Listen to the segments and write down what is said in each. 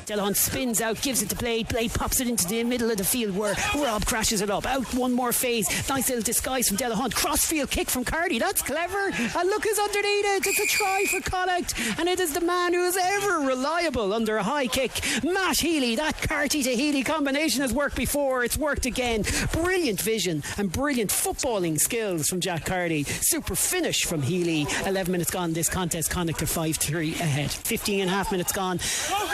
Delahunt spins out, gives it to Blade. Blade pops it into the middle of the field where Rob crashes it up. Out one more phase. Nice little disguise from Delahunt. Crossfield kick from Cardy. That's clever. And look who's underneath it. It's a try for Connacht. And it is the man who is ever reliable under a high kick. Matt Healy. That Carty to Healy combination has worked before. It's worked again. Brilliant vision and brilliant footballing skills from Jack Carty. Super finish from Healy. 11 minutes gone. This contest, Connacht are 5-3 ahead. 15 and a half minutes gone.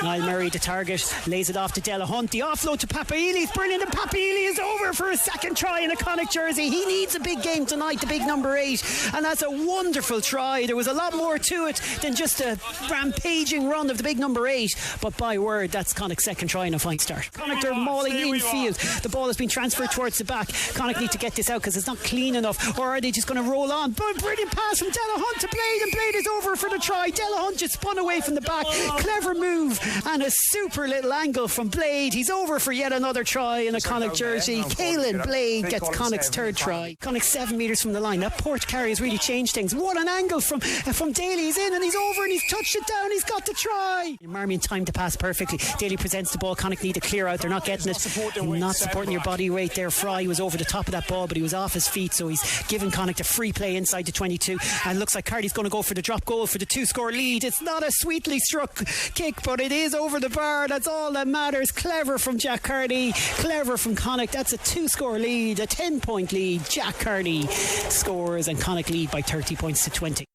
Niall Murray to target, lays it off to Delahunt. The offload to Papaili is brilliant, and Papaili is over for a second try in a Connacht jersey. He needs a big game tonight, the big number 8, and that's a wonderful try. There was a lot more to it than just a rampaging run of the big number 8, but by word, that's Connacht's second try in a fine start. Connacht are mauling infield. The ball has been transferred towards the back. Connacht need to get this out because it's not clean enough, or are they just going to roll on? But brilliant pass from Delahunt to Blade, and Blade is over for the try. Delahunt just spun away from the back. Clever move and a super little angle from Blade. He's over for yet another try in a Connacht jersey. Caelan Blade gets Connacht's third try. Connacht 7 metres from the line. That port carry has really changed things. What an angle from Daly. He's in and he's over and he's touched it down. He's got the try. Marmion timed the pass perfectly. Daly presents the ball. Connacht need to clear out. They're not getting it. Not supporting your body weight there. Fry was over the top of that ball, but he was off his feet, so he's giving Connacht a free play inside the 22, and looks like Cardy's going to go for the drop goal for the 2-score lead. It's not a sweetly struck kick, but it is over the bar. That's all that matters. Clever from Jack Cardy, clever from Connacht. That's a 2-score lead, a 10-point lead. Jack Cardy scores and Connacht lead by 30 points to 20.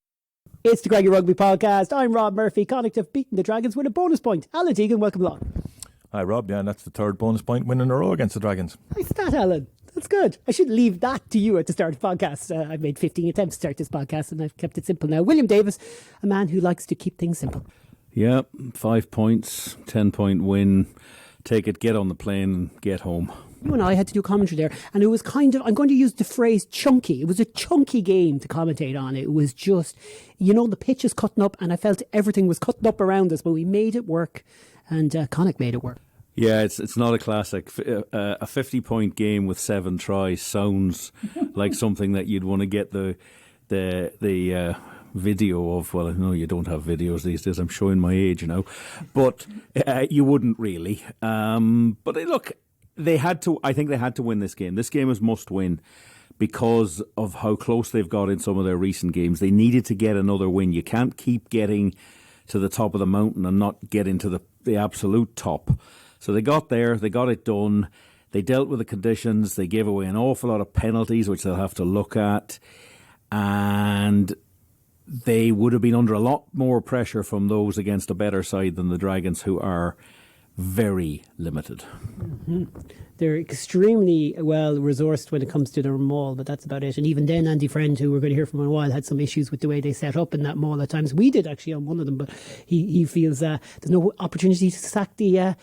It's the Greggy Rugby Podcast. I'm Rob Murphy. Connacht have beaten the Dragons with a bonus point. Alan Deegan, welcome along. Hi Rob, yeah, that's the third bonus point win in a row against the Dragons. Nice that, Alan. That's good. I should leave that to you at the start of the podcast. I've made 15 attempts to start this podcast and I've kept it simple now. William Davies, a man who likes to keep things simple. Yeah, 5 points, 10-point win. Take it, get on the plane and get home. You and I had to do commentary there, and it was kind of, I'm going to use the phrase chunky. It was a chunky game to commentate on. It was just, the pitch is cutting up, and I felt everything was cutting up around us, but we made it work, and Connacht made it work. Yeah, it's not a classic. A 50-point game with 7 tries sounds like something that you'd want to get the video of. Well, I know you don't have videos these days. I'm showing my age, but you wouldn't really. But look, I think they had to win this game. This game is must win because of how close they've got in some of their recent games. They needed to get another win. You can't keep getting to the top of the mountain and not get into the absolute top. So they got there, they got it done, they dealt with the conditions, they gave away an awful lot of penalties, which they'll have to look at, and they would have been under a lot more pressure from those against a better side than the Dragons, who are very limited. Mm-hmm. They're extremely well resourced when it comes to their maul, but that's about it. And even then, Andy Friend, who we're going to hear from in a while, had some issues with the way they set up in that maul at times. We did actually on one of them, but he feels there's no opportunity to sack the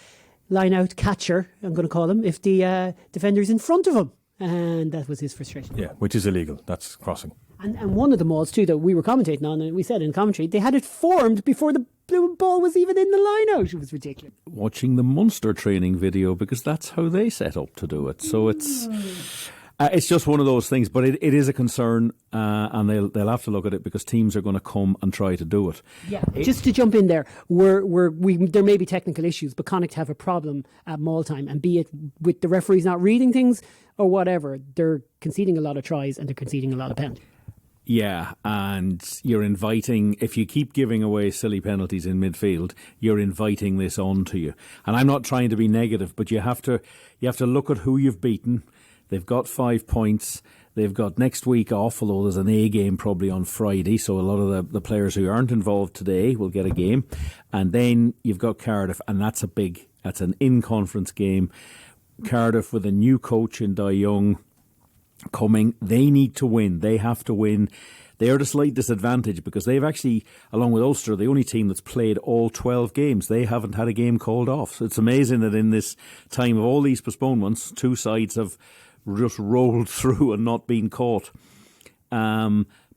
line-out catcher, I'm going to call him, if the defender's in front of him. And that was his frustration. Yeah, which is illegal. That's crossing. And one of the mauls, too, that we were commentating on, and we said in commentary, they had it formed before the blue ball was even in the line-out. It was ridiculous. Watching the Munster training video, because that's how they set up to do it. So it's just one of those things, but it is a concern, and they'll have to look at it because teams are going to come and try to do it. Yeah, just to jump in there, there may be technical issues, but Connacht have a problem at maul time, and be it with the referees not reading things or whatever, they're conceding a lot of tries and they're conceding a lot of penalties. Yeah, and you're inviting, if you keep giving away silly penalties in midfield, you're inviting this onto you. And I'm not trying to be negative, but you have to look at who you've beaten. They've got 5 points. They've got next week off, although there's an A game probably on Friday, so a lot of the players who aren't involved today will get a game. And then you've got Cardiff, and that's an in-conference game. Cardiff with a new coach in Dai Young coming. They need to win. They have to win. They're at a slight disadvantage because they've actually, along with Ulster, the only team that's played all 12 games. They haven't had a game called off. So it's amazing that in this time of all these postponements, 2 sides have just rolled through and not been caught.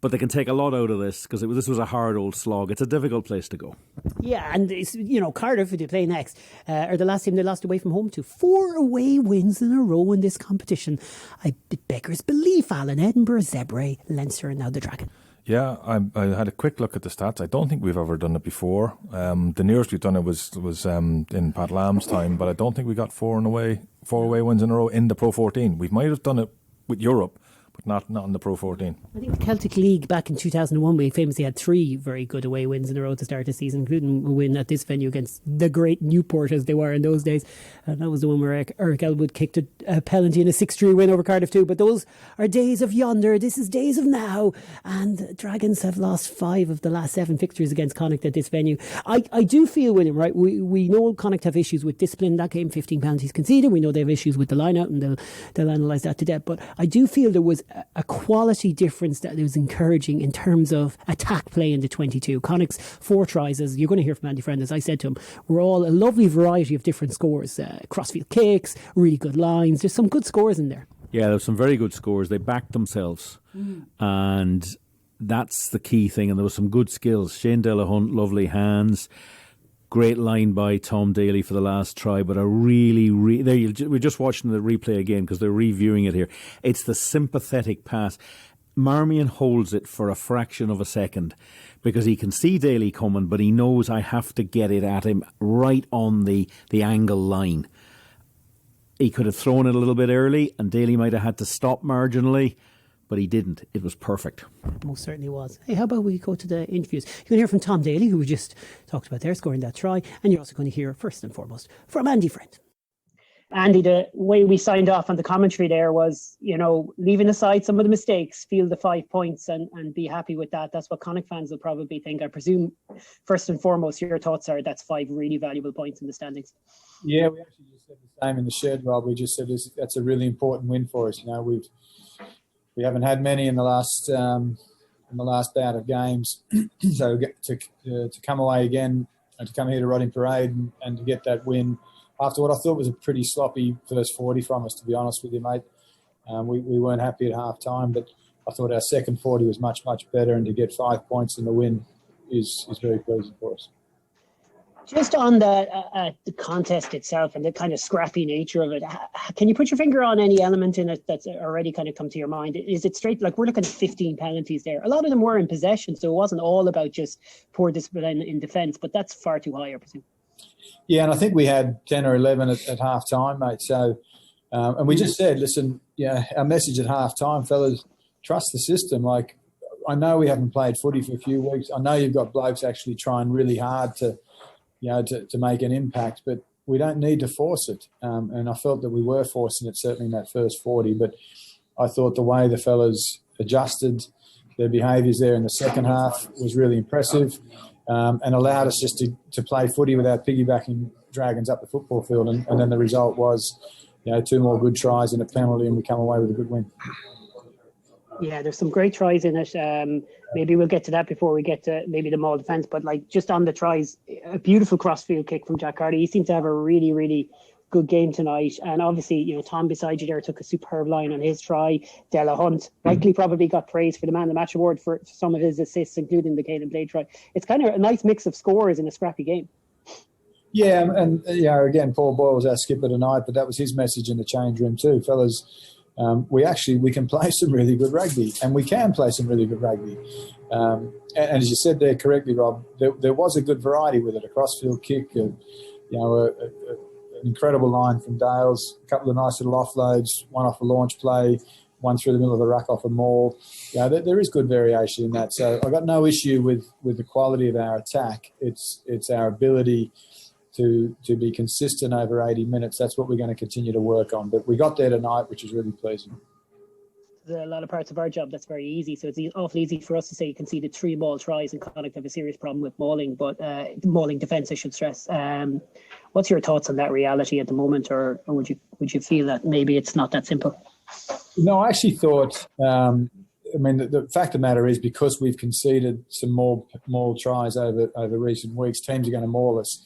but they can take a lot out of this because this was a hard old slog. It's a difficult place to go. Yeah, and it's, Cardiff, who they play next, are the last team they lost away from home to. 4 away wins in a row in this competition. It beggars belief, Alan. Edinburgh, Zebre, Leinster, and now the Dragon. Yeah, I had a quick look at the stats. I don't think we've ever done it before. The nearest we've done it was in Pat Lamb's time, but I don't think we got 4 away wins in a row in the Pro 14. We might have done it with Europe, but not in the Pro 14. I think the Celtic League back in 2001, we famously had 3 very good away wins in a row to start the season, including a win at this venue against the great Newport, as they were in those days. And that was the one where Eric Elwood kicked a penalty in a 6-3 win over Cardiff too. But those are days of yonder. This is days of now. And Dragons have lost 5 of the last 7 fixtures against Connacht at this venue. I do feel, William, right, we know Connacht have issues with discipline. That game, 15 penalties conceded. We know they have issues with the line-out, and they'll analyse that to death. But I do feel there was a quality difference that was encouraging in terms of attack play in the 22. Connacht's 4 tries, as you're going to hear from Andy Friend, as I said to him, were all a lovely variety of different scores. Crossfield kicks, really good lines. There's some good scores in there. Yeah, there's some very good scores. They backed themselves. And that's the key thing. And there was some good skills. Shane Delahunt, lovely hands. Great line by Tom Daly for the last try, but we're just watching the replay again because they're reviewing it here. It's the sympathetic pass. Marmion holds it for a fraction of a second because he can see Daly coming, but he knows I have to get it at him right on the angle line. He could have thrown it a little bit early and Daly might have had to stop marginally, but he didn't. It was perfect. Most certainly was. Hey, how about we go to the interviews? You're going to hear from Tom Daly, who we just talked about there, scoring that try. And you're also going to hear, first and foremost, from Andy Friend. Andy, the way we signed off on the commentary there was, leaving aside some of the mistakes, feel the 5 points and be happy with that. That's what Connacht fans will probably think. I presume, first and foremost, your thoughts are that's 5 really valuable points in the standings. Yeah, we actually just said the same in the shed, Rob. We just said that's a really important win for us. We haven't had many in the last bout of games, so to come away again and to come here to Rodding Parade and to get that win after what I thought was a pretty sloppy first 40 from us, to be honest with you, mate. We weren't happy at half time, but I thought our second 40 was much, much better, and to get 5 points in the win is very pleasing for us. Just on the contest itself and the kind of scrappy nature of it, can you put your finger on any element in it that's already kind of come to your mind? Is it straight, like we're looking at 15 penalties there? A lot of them were in possession, so it wasn't all about just poor discipline in defence, but that's far too high, I presume. Yeah, and I think we had 10 or 11 at half time, mate. So, and we just said, listen, our message at half time, fellas, trust the system. Like, I know we haven't played footy for a few weeks. I know you've got blokes actually trying really hard to make an impact, but we don't need to force it. And I felt that we were forcing it, certainly in that first 40, but I thought the way the fellas adjusted their behaviours there in the second half was really impressive, and allowed us just to play footy without piggybacking Dragons up the football field. And then the result was, 2 more good tries and a penalty, and we come away with a good win. Yeah, there's some great tries in it. Maybe we'll get to that before we get to maybe the Maul defence. But just on the tries, a beautiful crossfield kick from Jack Carty. He seemed to have a really, really good game tonight. And obviously, Tom beside you there took a superb line on his try. Delahunt rightly probably got praise for the Man of the Match award for some of his assists, including the Caden Blade try. It's kind of a nice mix of scores in a scrappy game. Yeah, and again, Paul Boyle was our skipper tonight, but that was his message in the change room too, fellas. We can play some really good rugby, and we can play some really good rugby. And as you said there correctly, Rob, there was a good variety with it. A crossfield kick, an incredible line from Dales, a couple of nice little offloads, one off a launch play, one through the middle of the ruck off a maul. There is good variation in that. So I've got no issue with the quality of our attack. It's our ability to be consistent over 80 minutes. That's what we're going to continue to work on. But we got there tonight, which is really pleasing. There's a lot of parts of our job that's very easy. So it's awfully easy for us to say you conceded 3 maul tries and Connacht have a serious problem with mauling, but mauling defence, I should stress. What's your thoughts on that reality at the moment, or would you feel that maybe it's not that simple? No, I actually thought, the fact of the matter is, because we've conceded some more maul tries over recent weeks, teams are going to maul us.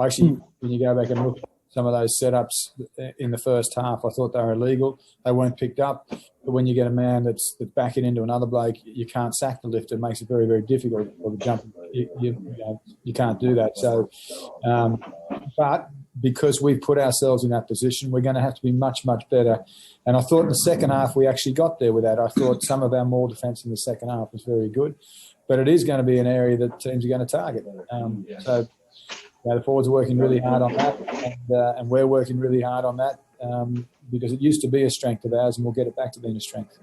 Actually, when you go back and look some of those setups in the first half. I thought they were illegal. They weren't picked up. But when you get a man that's backing into another bloke, you can't sack the lifter. It makes it very, very difficult for the jump. You can't do that. So, but because we put ourselves in that position, we're going to have to be much, much better. And I thought in the second half we actually got there with that. I thought some of our more defence in the second half was very good. But it is going to be an area that teams are going to target. So the forwards are working really hard on that, and we're working really hard on that because it used to be a strength of ours, and we'll get it back to being a strength.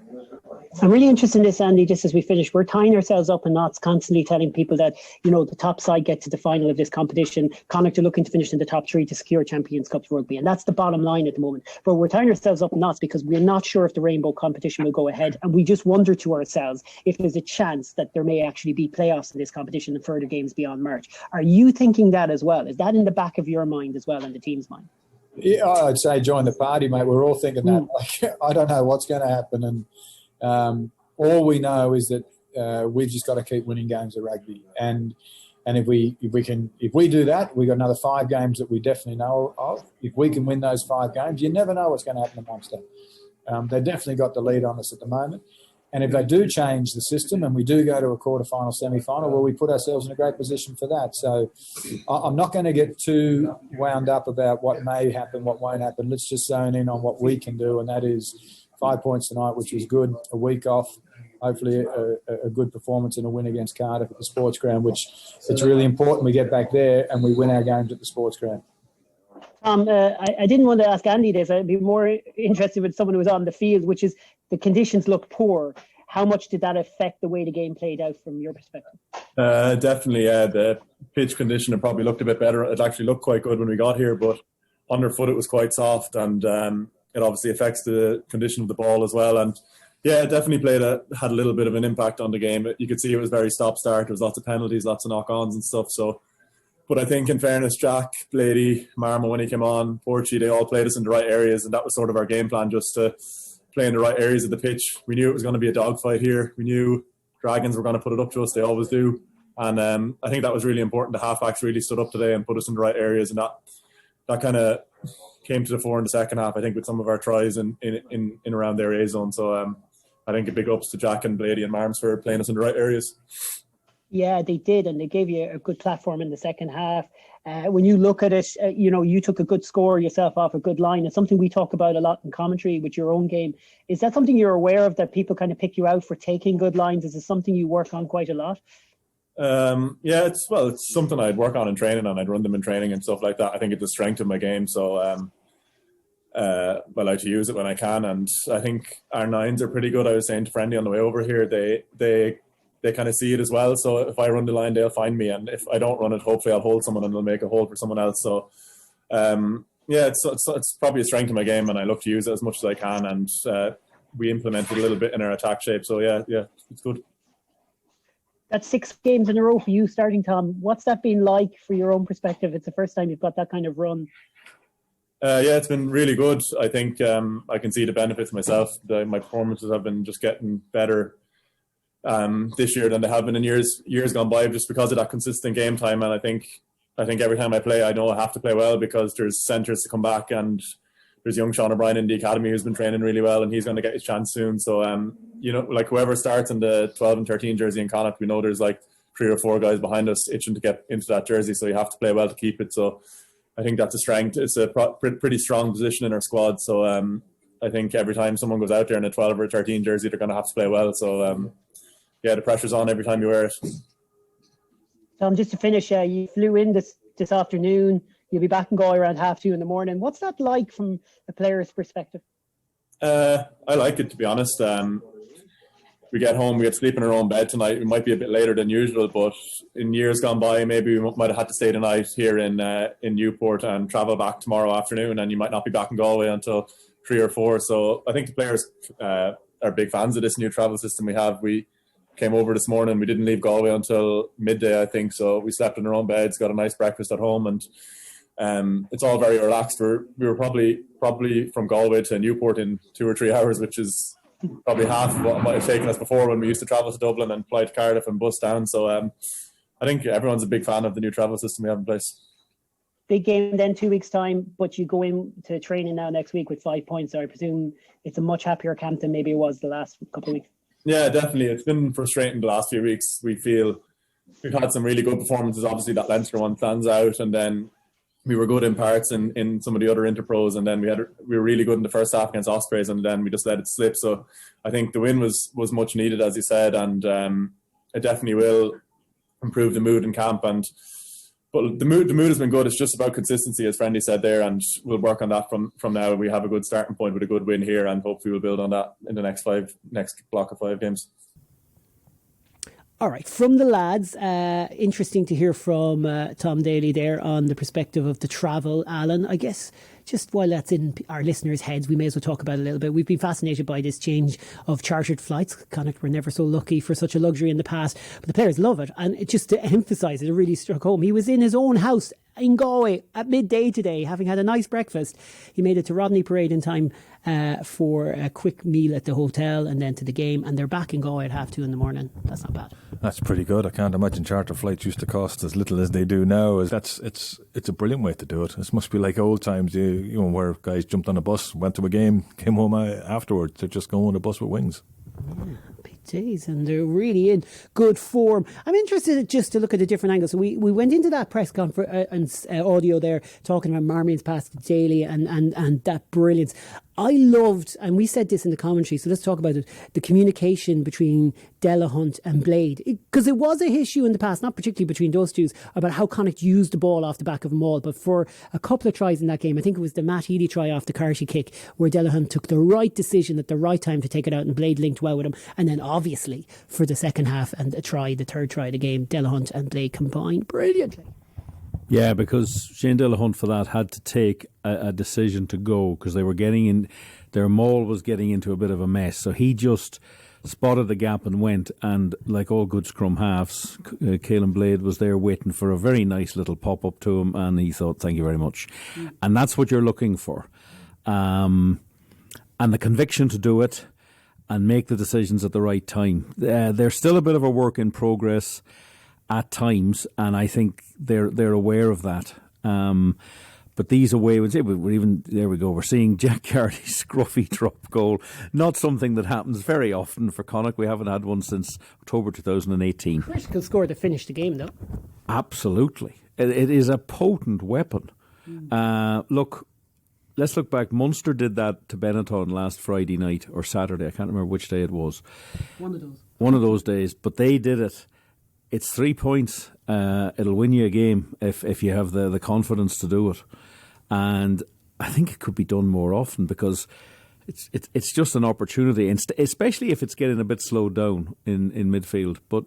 I'm really interested in this, Andy, just as we finish. We're tying ourselves up in knots, constantly telling people that, the top side gets to the final of this competition. Connacht are looking to finish in the top 3 to secure Champions Cups rugby. And that's the bottom line at the moment. But we're tying ourselves up in knots because we're not sure if the rainbow competition will go ahead. And we just wonder to ourselves if there's a chance that there may actually be playoffs in this competition and further games beyond March. Are you thinking that as well? Is that in the back of your mind as well and the team's mind? Yeah, I'd say join the party, mate. We're all thinking that. Like, I don't know what's going to happen. And all we know is that we've just got to keep winning games of rugby. And if we do that, we've got another 5 games that we definitely know of. If we can win those 5 games, you never know what's going to happen to Munster. They've definitely got the lead on us at the moment. And if they do change the system and we do go to a quarterfinal, semi-final, well, we put ourselves in a great position for that. So I'm not going to get too wound up about what may happen, what won't happen. Let's just zone in on what we can do, and that is 5 points tonight, which was good, a week off, hopefully a good performance and a win against Cardiff at the sports ground, which it's really important we get back there and we win our games at the sports ground. I didn't want to ask Andy this. I'd be more interested with someone who was on the field, which is the conditions look poor. How much did that affect the way the game played out from your perspective? Definitely, the pitch condition it probably looked a bit better. It actually looked quite good when we got here, but underfoot it was quite soft, and it obviously affects the condition of the ball as well. And yeah, it definitely had a little bit of an impact on the game. You could see it was very stop-start. There was lots of penalties, lots of knock-ons and stuff. But I think in fairness, Jack, Blady, Marma, when he came on, Porchy, they all played us in the right areas, and that was sort of our game plan, just to play in the right areas of the pitch. We knew it was going to be a dogfight here. We knew Dragons were going to put it up to us. They always do. And I think that was really important. The halfbacks really stood up today and put us in the right areas, and that kind of came to the fore in the second half, I think, with some of our tries in around their A zone. So I think a big ups to Jack and Blady and Marms for playing us in the right areas. Yeah, they did, and they gave you a good platform in the second half. When you look at it, you took a good score yourself off a good line. It's something we talk about a lot in commentary with your own game. Is that something you're aware of, that people kind of pick you out for taking good lines? Is it something you work on quite a lot? Yeah, it's something I'd work on in training, and I'd run them in training and stuff like that. I think it's a strength of my game, so I like to use it when I can. And I think our nines are pretty good. I was saying to Friendly on the way over here, they kind of see it as well. So if I run the line, they'll find me, and if I don't run it, hopefully I'll hold someone and they'll make a hold for someone else. So yeah, it's probably a strength of my game, and I look to use it as much as I can. And we implemented a little bit in our attack shape. So yeah, it's good. That's 6 games in a row for you starting, Tom. What's that been like for your own perspective? It's the first time you've got that kind of run. Yeah, it's been really good. I think I can see the benefits myself. My performances have been just getting better this year than they have been in years gone by, just because of that consistent game time. And I think every time I play, I know I have to play well, because there's centres to come back, and there's young Sean O'Brien in the academy who's been training really well, and he's going to get his chance soon. So like whoever starts in the 12 and 13 jersey in Connacht, we know there's like 3 or 4 guys behind us itching to get into that jersey, so you have to play well to keep it. So I think that's a strength. It's a pretty strong position in our squad. So I think every time someone goes out there in a 12 or 13 jersey, they're going to have to play well. So yeah, the pressure's on every time you wear it. Tom, just to finish, you flew in this afternoon. You'll be back in Galway around 2:30 in the morning. What's that like from a player's perspective? I like it, to be honest. We get home, we get to sleep in our own bed tonight. We might be a bit later than usual, but in years gone by, maybe we might have had to stay the night here in Newport and travel back tomorrow afternoon, and you might not be back in Galway until 3 or 4. So I think the players are big fans of this new travel system we have. We came over this morning. We didn't leave Galway until midday, I think. So we slept in our own beds, got a nice breakfast at home, and it's all very relaxed. We were probably from Galway to Newport in 2 or 3 hours, which is probably half of what might have taken us before when we used to travel to Dublin and fly to Cardiff and bus down. So I think everyone's a big fan of the new travel system we have in place. big game then 2 weeks' time, but you go into training now next week with 5 points. So I presume it's a much happier camp than maybe it was the last couple of weeks. Yeah, definitely. It's been frustrating the last few weeks. We feel we've had some really good performances. Obviously, that Leinster one stands out, and then we were good in parts in some of the other interpros, and then we were really good in the first half against Ospreys, and then we just let it slip. So I think the win was much needed, as you said, and it definitely will improve the mood in camp. But the mood has been good. It's just about consistency, as Friendly said there, and we'll work on that from now. We have a good starting point with a good win here, and hopefully we'll build on that in the next block of 5 games. All right, from the lads, interesting to hear from Tom Daly there on the perspective of the travel. Alan, I guess just while that's in our listeners' heads, we may as well talk about it a little bit. We've been fascinated by this change of chartered flights. Connacht were never so lucky for such a luxury in the past, but the players love it. And just to emphasise it, it really struck home. He was in his own house in Galway at midday today, having had a nice breakfast. He made it to Rodney Parade in time for a quick meal at the hotel and then to the game, and they're back in Galway at 2:30 in the morning. That's not bad. That's pretty good. I can't imagine charter flights used to cost as little as they do now. It's a brilliant way to do it. This must be like old times, you know, where guys jumped on a bus, went to a game, came home afterwards. They're just going on a bus with wings. Days, and they're really in good form. I'm interested just to look at a different angle. So we went into that press conference audio there talking about Marmion's pass to Daly and that brilliance. I loved, and we said this in the commentary, so let's talk about it, the communication between Delahunt and Blade. Because it was a issue in the past, not particularly between those two, about how Connacht used the ball off the back of them all. But for a couple of tries in that game, I think it was the Matt Healy try off the Carty kick, where Delahunt took the right decision at the right time to take it out, and Blade linked well with him. And then obviously for the second half and the third try of the game, Delahunt and Blade combined brilliantly. Yeah, because Shane Delahunt for that had to take a decision to go because they were getting in, their maul was getting into a bit of a mess. So he just spotted the gap and went, and like all good scrum halves, Caelan Blade was there waiting for a very nice little pop-up to him, and he thought, thank you very much. And that's what you're looking for. And the conviction to do it and make the decisions at the right time. There's still a bit of a work in progress at times, and I think they're aware of that. But these away ones, we're even there. We go. We're seeing Jack Carty's scruffy drop goal. Not something that happens very often for Connacht. We haven't had one since October 2018. Critical score to finish the game, though. Absolutely, it is a potent weapon. Look. Let's look back. Munster did that to Benetton last Friday night or Saturday. I can't remember which day it was. One of those days. But they did it. It's 3 points. It'll win you a game if you have the confidence to do it. And I think it could be done more often because it's just an opportunity, especially if it's getting a bit slowed down in midfield. But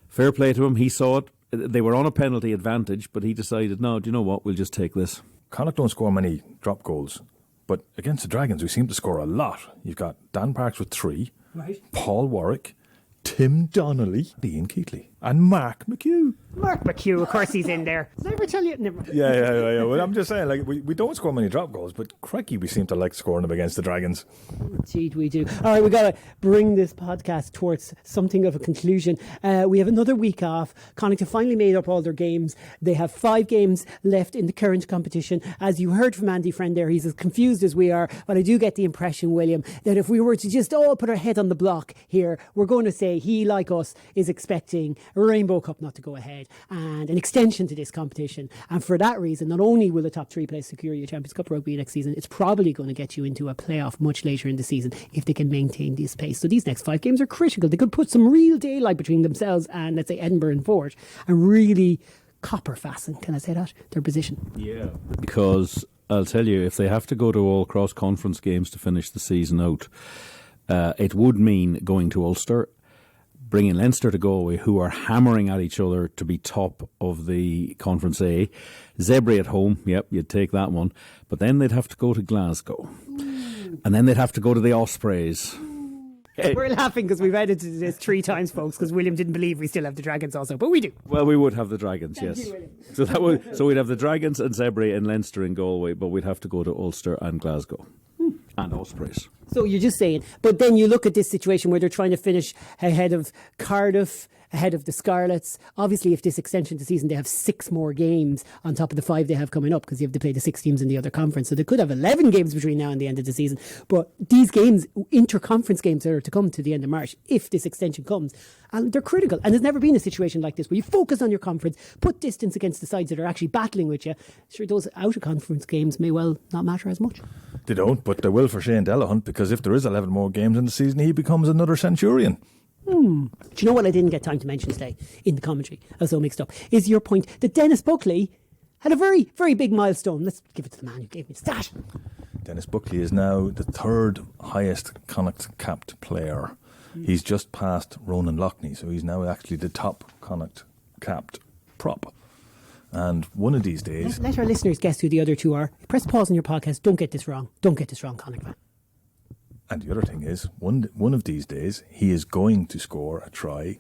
fair play to him. He saw it. They were on a penalty advantage, but he decided, no, do you know what? We'll just take this. Connacht don't score many drop goals, but against the Dragons we seem to score a lot. You've got Dan Parks with 3, right. Paul Warwick, Tim Donnelly, Ian Keatley, and Mark McHugh. Mark McHugh, of course he's in there. Did I ever tell you? Never. Yeah. Well, I'm just saying, like we don't score many drop goals, but crikey, we seem to like scoring them against the Dragons. Indeed, we do. All right, we got to bring this podcast towards something of a conclusion. We have another week off. Connacht have finally made up all their games. They have 5 games left in the current competition. As you heard from Andy Friend there, he's as confused as we are. But I do get the impression, William, that if we were to just all put our head on the block here, we're going to say he, like us, is expecting a Rainbow Cup not to go ahead and an extension to this competition. And for that reason, not only will the top 3 place secure you Champions Cup rugby next season, it's probably going to get you into a playoff much later in the season if they can maintain this pace. So these next 5 games are critical. They could put some real daylight between themselves and, let's say, Edinburgh and Fort, and really copper fasten, can I say that, their position. Yeah, because I'll tell you, if they have to go to all cross-conference games to finish the season out, it would mean going to Ulster, bringing Leinster to Galway, who are hammering at each other to be top of the Conference A. Zebra at home, yep, you'd take that one. But then they'd have to go to Glasgow. And then they'd have to go to the Ospreys. We're laughing because we've added to this 3 times, folks, because William didn't believe we still have the Dragons also, but we do. Well, we would have the Dragons, yes. So we'd have the Dragons and Zebra and Leinster in Galway, but we'd have to go to Ulster and Glasgow. And Ospreys. So you're just saying, but then you look at this situation where they're trying to finish ahead of Cardiff ahead of the Scarlets. Obviously, if this extension to season, they have 6 more games on top of the 5 they have coming up, because you have to play the 6 teams in the other conference. So they could have 11 games between now and the end of the season. But these games, inter-conference games, are to come to the end of March if this extension comes. And they're critical. And there's never been a situation like this where you focus on your conference, put distance against the sides that are actually battling with you. Sure, those out-of-conference games may well not matter as much. They don't, but they will for Shane Delahunt, because if there is 11 more games in the season, he becomes another centurion. Do you know what I didn't get time to mention today in the commentary? I was so mixed up. Is your point that Dennis Buckley had a very, very big milestone. Let's give it to the man who gave me the stat. Dennis Buckley is now the 3rd highest Connacht capped player. He's just passed Ronan Loughney, so he's now actually the top Connacht capped prop. And one of these days... Let our listeners guess who the other 2 are. Press pause on your podcast. Don't get this wrong. Don't get this wrong, Connacht fan. And the other thing is, one of these days, he is going to score a try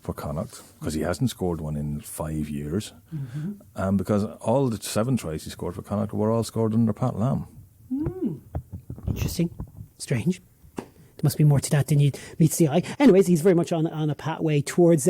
for Connacht, because he hasn't scored one in 5 years. Because all the 7 tries he scored for Connacht were all scored under Pat Lam. Interesting. Strange. There must be more to that than meets the eye. Anyways, he's very much on a pathway towards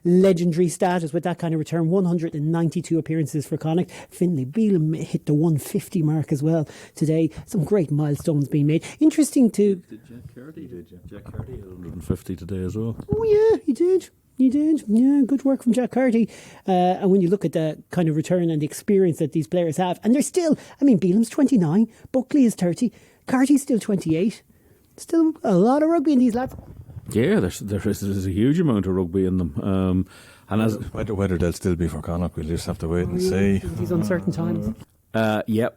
legendary status with that kind of return. 192 appearances for Connacht. Finlay Bealham hit the 150 mark as well today. Some great milestones being made. Interesting to... Did Jack Carty? Jack Carty hit 150 today as well. Oh yeah, he did. He did. Yeah, good work from Jack Carty. And when you look at the kind of return and the experience that these players have, and they're still, I mean, Bealham's 29, Buckley is 30, Carty's still 28. Still a lot of rugby in these lads. Yeah, there's a huge amount of rugby in them. And as whether they'll still be for Connacht, we'll just have to wait and see. These uncertain times.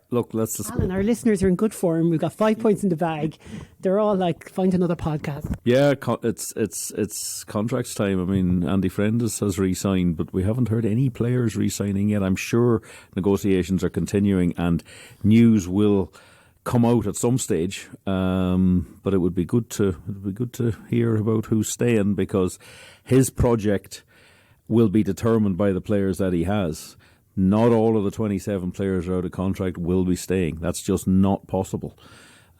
Look, let's just... Alan, our listeners are in good form. We've got 5 points in the bag. They're all like, find another podcast. Yeah, it's contracts time. I mean, Andy Friendis has re-signed, but we haven't heard any players re-signing yet. I'm sure negotiations are continuing and news will come out at some stage, but it would be good to hear about who's staying, because his project will be determined by the players that he has. Not all of the 27 players are out of contract will be staying. That's just not possible.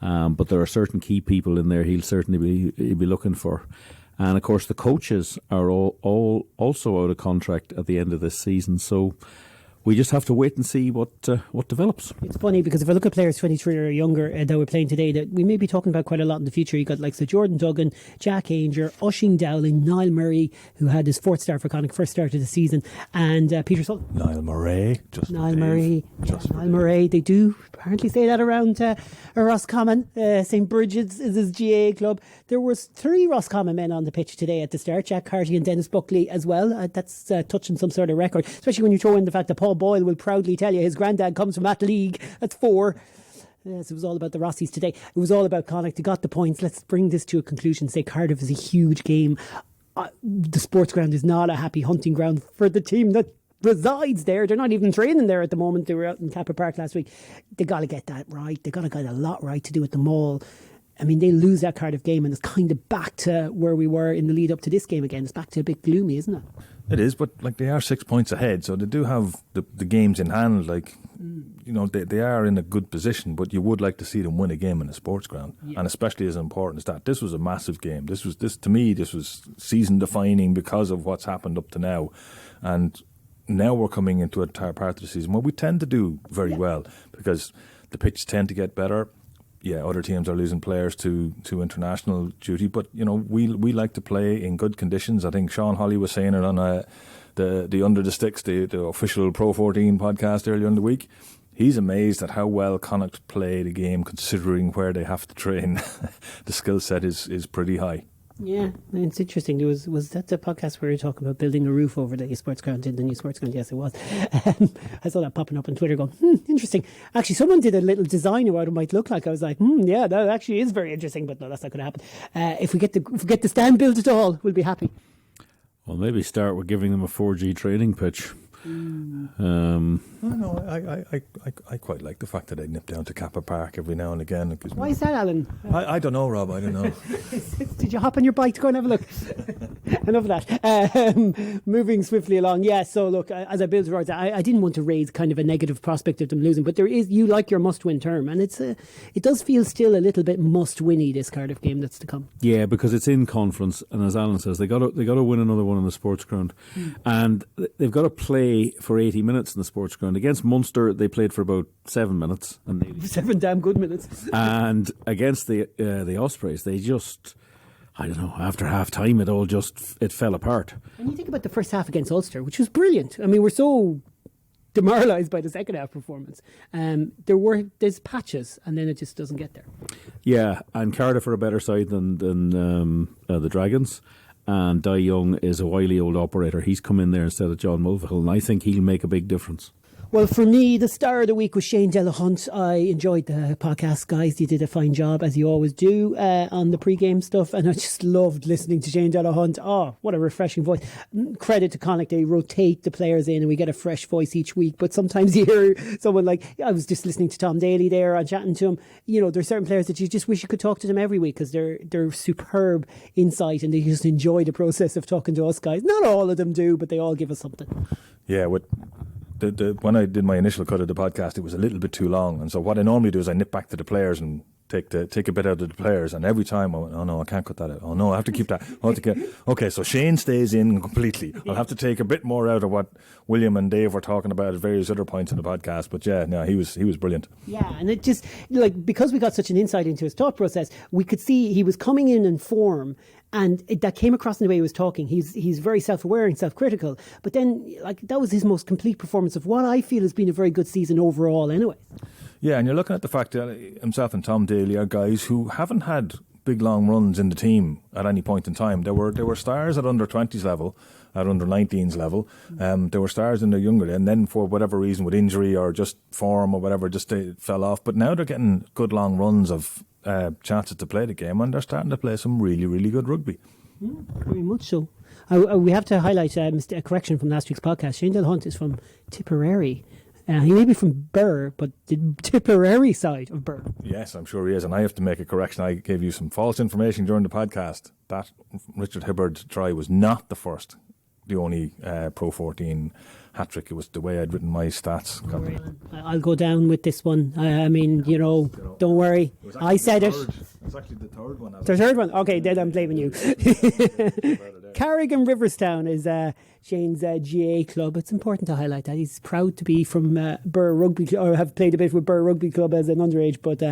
But there are certain key people in there he'll certainly be looking for. And of course the coaches are all also out of contract at the end of this season. So we just have to wait and see what develops. It's funny because if I look at players 23 or younger that we're playing today, that we may be talking about quite a lot in the future. You got like Jordan Duggan, Jack Ainger, Oisin Dowling, Niall Murray, who had his 4th start for Connacht, first start of the season, and Peter Sullivan. Niall Murray. Niall Murray. They do apparently say that around Roscommon. St. Bridget's is his GA club. There was 3 Roscommon men on the pitch today at the start, Jack Carty and Dennis Buckley as well. That's touching some sort of record, especially when you throw in the fact that Paul Boyle will proudly tell you his granddad comes from that league. That's 4. Yes, it was all about the Rossies today. It was all about Connacht. They got the points. Let's bring this to a conclusion. Say Cardiff is a huge game. The sports ground is not a happy hunting ground for the team that resides there. They're not even training there at the moment. They were out in Capper Park last week. They got to get that right. They got to get a lot right to do with the Mall. I mean, they lose that Cardiff game and it's kind of back to where we were in the lead up to this game again. It's back to a bit gloomy, isn't it? It is, but like they are 6 points ahead, so they do have the games in hand. Like, you know, they are in a good position, but you would like to see them win a game in a sports ground, and especially as important as that. This was a massive game. This was season defining because of what's happened up to now, and now we're coming into a part of the season where we tend to do very well because the pitches tend to get better. Yeah, other teams are losing players to international duty, but you know we like to play in good conditions. I think Sean Holly was saying it on the Under the Sticks, the official Pro 14 podcast earlier in the week. He's amazed at how well Connacht play the game, considering where they have to train. The skill set is pretty high. Yeah, it's interesting. There was that the podcast where we were talking about building a roof over the sports ground in the new sports ground? Yes, it was. I saw that popping up on Twitter going, interesting. Actually, someone did a little design of what it might look like. I was like, yeah, that actually is very interesting, but no, that's not going to happen. If we get the stand built at all, we'll be happy. Well, maybe start with giving them a 4G training pitch. I quite like the fact that I nip down to Kappa Park every now and again. Why is that, Alan? I don't know, Rob. I don't know. Did you hop on your bike to go and have a look? Enough of that. Moving swiftly along. Yeah, so look, as I build towards that, I didn't want to raise kind of a negative prospect of them losing, but you like your must-win term, and it does feel still a little bit must-winny, this Cardiff game that's to come. Yeah, because it's in conference, and as Alan says, they got to win another one on the sports ground, and they've got to play for 80 minutes in the sports ground. Against Munster, they played for about 7 minutes, and 7 damn good minutes. And against the Ospreys, they just, I don't know, after half time it fell apart. And you think about the first half against Ulster, which was brilliant. I mean, we're so demoralised by the second half performance. There's patches, and then it just doesn't get there. Yeah, and Cardiff are a better side than the Dragons. And Di Young is a wily old operator. He's come in there instead of John Mulvihill, and I think he'll make a big difference. Well, for me, the star of the week was Shane Delahunt. I enjoyed the podcast, guys. You did a fine job, as you always do, on the pre-game stuff. And I just loved listening to Shane Delahunt. Oh, what a refreshing voice. Credit to Connacht. They rotate the players in and we get a fresh voice each week. But sometimes you hear someone like, I was just listening to Tom Daly there and chatting to him. You know, there's certain players that you just wish you could talk to them every week because they're superb insight and they just enjoy the process of talking to us guys. Not all of them do, but they all give us something. Yeah, when I did my initial cut of the podcast, it was a little bit too long, and so what I normally do is I nip back to the players and take a bit out of the players, and every time I went, oh no, I can't cut that out. Oh no, I have to keep that. Okay, so Shane stays in completely. I'll have to take a bit more out of what William and Dave were talking about at various other points in the podcast. But yeah, no, he was brilliant. Yeah, and it just because we got such an insight into his thought process, we could see he was coming in form. And that came across in the way he was talking. He's very self-aware and self-critical. But then, that was his most complete performance of what I feel has been a very good season overall anyway. Yeah, and you're looking at the fact that himself and Tom Daly are guys who haven't had big long runs in the team at any point in time. There were stars at under 20s level, at under 19s level. There were stars in their younger day, and then for whatever reason, with injury or just form or whatever, just they fell off. But now they're getting good long runs of chances to play the game, and they're starting to play some really, really good rugby. Very much so. We have to highlight a correction from last week's podcast. Shane Delahunt is from Tipperary. He may be from Birr, but the Tipperary side of Birr. Yes, I'm sure he is. And I have to make a correction. I gave you some false information during the podcast. That Richard Hibbard try was not the only Pro 14 hat-trick. It was the way I'd written my stats. I'll go down with this one. I mean, don't worry. I said it. It's actually the third one. The third one? Okay, then I'm blaming you. Carrigan Riverstown is Shane's GA club. It's important to highlight that. He's proud to be from Birr Rugby, or have played a bit with Birr Rugby Club as an underage. But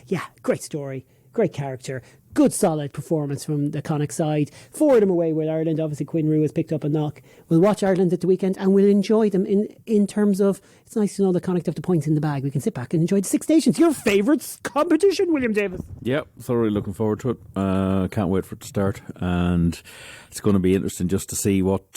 yeah, great story, great character. Good solid performance from the Connacht side. 4 of them away with Ireland. Obviously Quinn Rue has picked up a knock. We'll watch Ireland at the weekend and we'll enjoy them in terms of, it's nice to know that Connacht have the points in the bag. We can sit back and enjoy the Six Nations. Your favourite competition, William Davis. Yep, thoroughly looking forward to it. Can't wait for it to start, and it's going to be interesting just to see what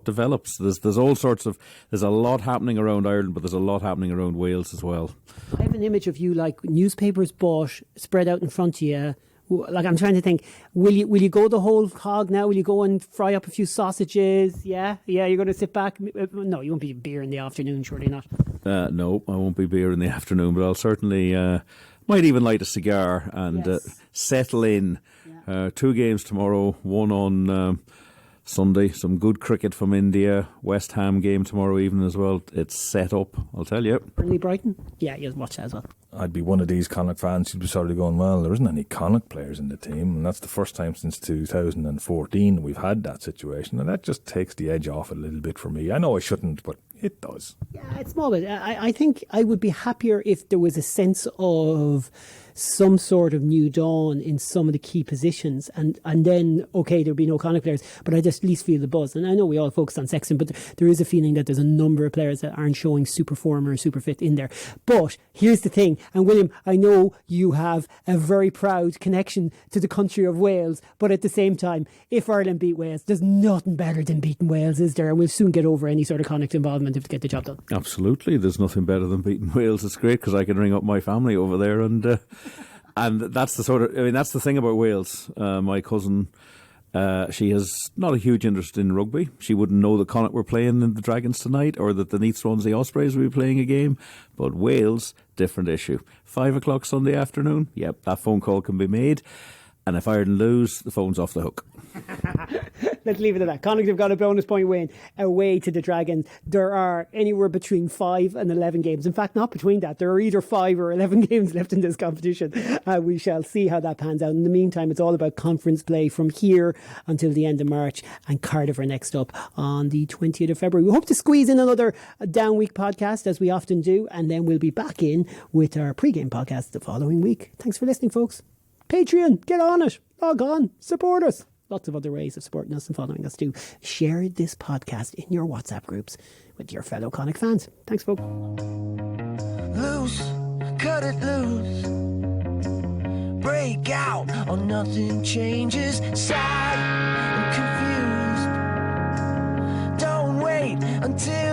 develops. There's all sorts of, there's a lot happening around Ireland, but there's a lot happening around Wales as well. I have an image of you like newspapers bought, spread out in front of you. Like, I'm trying to think, will you go the whole hog now? Will you go and fry up a few sausages? Yeah, you're going to sit back? No, you won't be beer in the afternoon, surely not. No, I won't be beer in the afternoon, but I'll certainly might even light a cigar and settle in. Yeah. 2 games tomorrow, one on Sunday, some good cricket from India, West Ham game tomorrow evening as well. It's set up, I'll tell you. Burnley Brighton? Yeah, you'll watch that as well. I'd be one of these Connacht fans who'd be sort of going, well, there isn't any Connacht players in the team, and that's the first time since 2014 we've had that situation, and that just takes the edge off a little bit for me. I know I shouldn't, but it does. Yeah, it's small, but I think I would be happier if there was a sense of some sort of new dawn in some of the key positions, and then, okay, there'll be no Connacht players, but I just at least feel the buzz. And I know we all focus on Sexton, but there is a feeling that there's a number of players that aren't showing super form or super fit in there. But here's the thing, and William, I know you have a very proud connection to the country of Wales, but at the same time, if Ireland beat Wales, there's nothing better than beating Wales, is there? And we'll soon get over any sort of Connacht involvement if to get the job done. Absolutely, there's nothing better than beating Wales. It's great because I can ring up my family over there, and that's the thing about Wales. My cousin She has not a huge interest in rugby. She wouldn't know that Connacht were playing in the Dragons tonight, or that the Neath Swansea Ospreys will be playing a game. But Wales, different issue. 5 o'clock Sunday afternoon, yep, that phone call can be made. And if Ireland lose, the phone's off the hook. Let's leave it at that. Connacht have got a bonus point win away to the Dragons. There are anywhere between 5 and 11 games. In fact, not between that. There are either 5 or 11 games left in this competition. We shall see how that pans out. In the meantime, it's all about conference play from here until the end of March. And Cardiff are next up on the 20th of February. We hope to squeeze in another Down Week podcast, as we often do. And then we'll be back in with our pre-game podcast the following week. Thanks for listening, folks. Patreon, get on it. Log on. Support us. Lots of other ways of supporting us and following us too. Share this podcast in your WhatsApp groups with your fellow Connacht fans. Thanks, folks. Loose, cut it loose. Break out or nothing changes. Sad and confused. Don't wait until